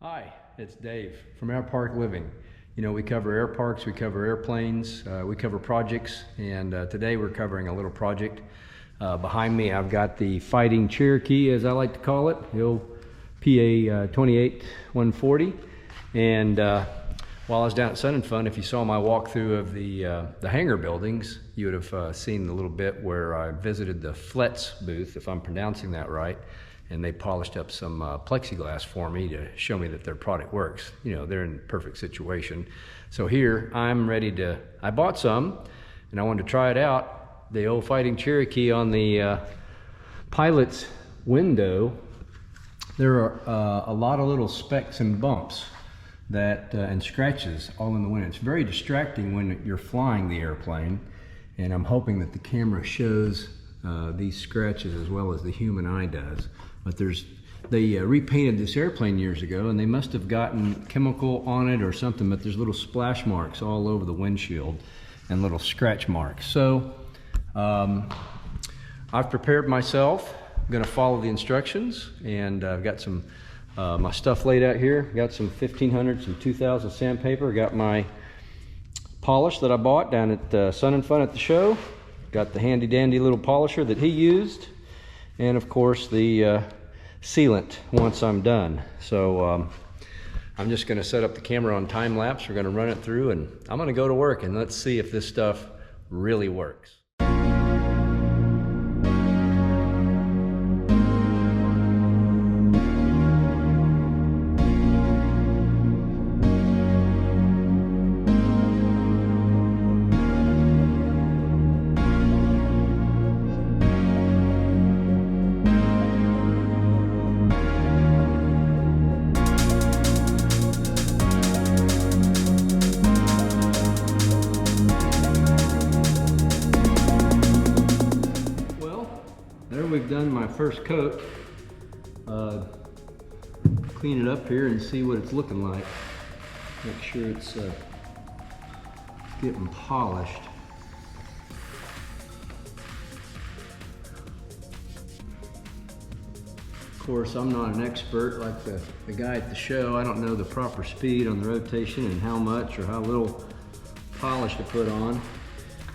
Hi, it's Dave from Airpark Living. You know, we cover airparks, we cover airplanes, we cover projects, and today we're covering a little project. Behind me I've got the Fighting Cherokee, as I like to call it, the old PA 28-140. And while I was down at Sun and Fun, if you saw my walkthrough of the hangar buildings, you would have seen the little bit where I visited the FLITZ booth, if I'm pronouncing that right. And they polished up some plexiglass for me to show me that their product works. You know, they're in perfect situation. So here, I'm ready to, I bought some, and I wanted to try it out. The old Fighting Cherokee on the pilot's window, there are a lot of little specks and bumps that and scratches all in the window. It's very distracting when you're flying the airplane, and I'm hoping that the camera shows these scratches as well as the human eye does. But they repainted this airplane years ago, and they must have gotten chemical on it or something, but there's little splash marks all over the windshield and little scratch marks. So I've prepared myself. I'm gonna follow the instructions, and I've got some my stuff laid out here. Got some 1500, some 2000 sandpaper. Got my polish that I bought down at Sun and Fun at the show. Got the handy dandy little polisher that he used, and of course the sealant once I'm done. So I'm just going to set up the camera on time lapse. We're going to run it through, and I'm going to go to work, and let's see if this stuff really works. We've done my first coat. Clean it up here and see what it's looking like. Make sure it's getting polished. Of course, I'm not an expert like the guy at the show. I don't know the proper speed on the rotation and how much or how little polish to put on.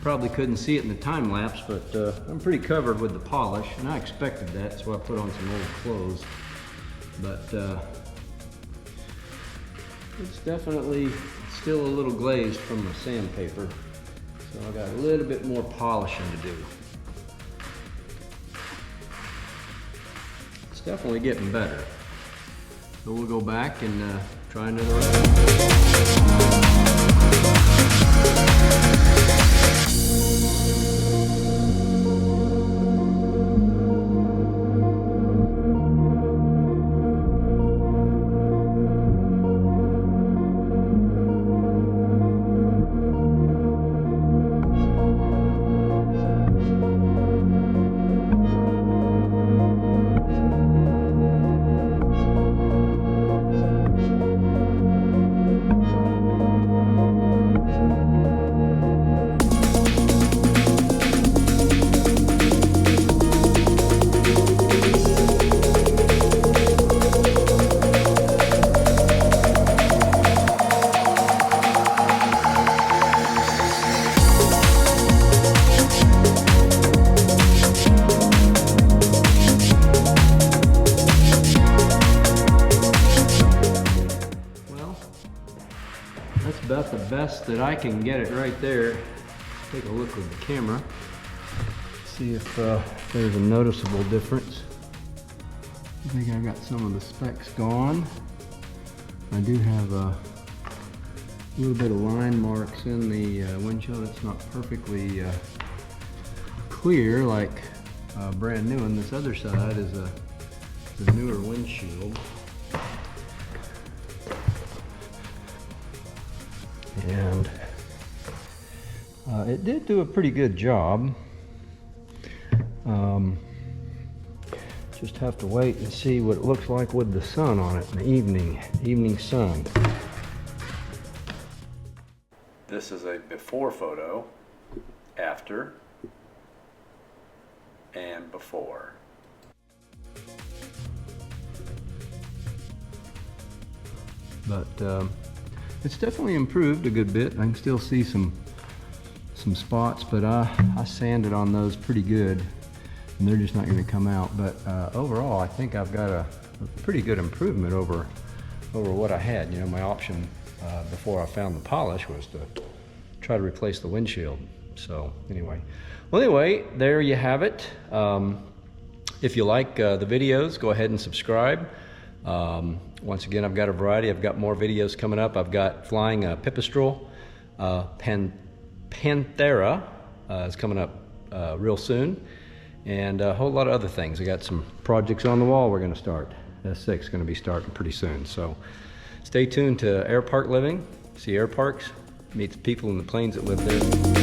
Probably couldn't see it in the time lapse, but I'm pretty covered with the polish, and I expected that, so I put on some old clothes. But it's definitely still a little glazed from the sandpaper, so I got a little bit more polishing to do. It's definitely getting better. So we'll go back and try another round. That's about the best that I can get it right there. Take a look with the camera. See if there's a noticeable difference. I think I've got some of the specks gone. I do have a little bit of line marks in the windshield. It's not perfectly clear like brand new, and this other side is the newer windshield. And it did do a pretty good job. Just have to wait and see what it looks like with the sun on it in the evening sun. This is a before photo, after, and before. but it's definitely improved a good bit. I can still see some spots, but I sanded on those pretty good, and they're just not going to come out. But overall, I think I've got a pretty good improvement over what I had. You know, my option before I found the polish was to try to replace the windshield. So anyway, there you have it. If you like the videos, go ahead and subscribe. Once again, I've got a variety. I've got more videos coming up. I've got flying a pipistrel. Panthera is coming up real soon, and a whole lot of other things. I got some projects on the wall we're going to start. S6 is going to be starting pretty soon. So stay tuned to Airpark Living. See Airparks, meet the people in the planes that live there.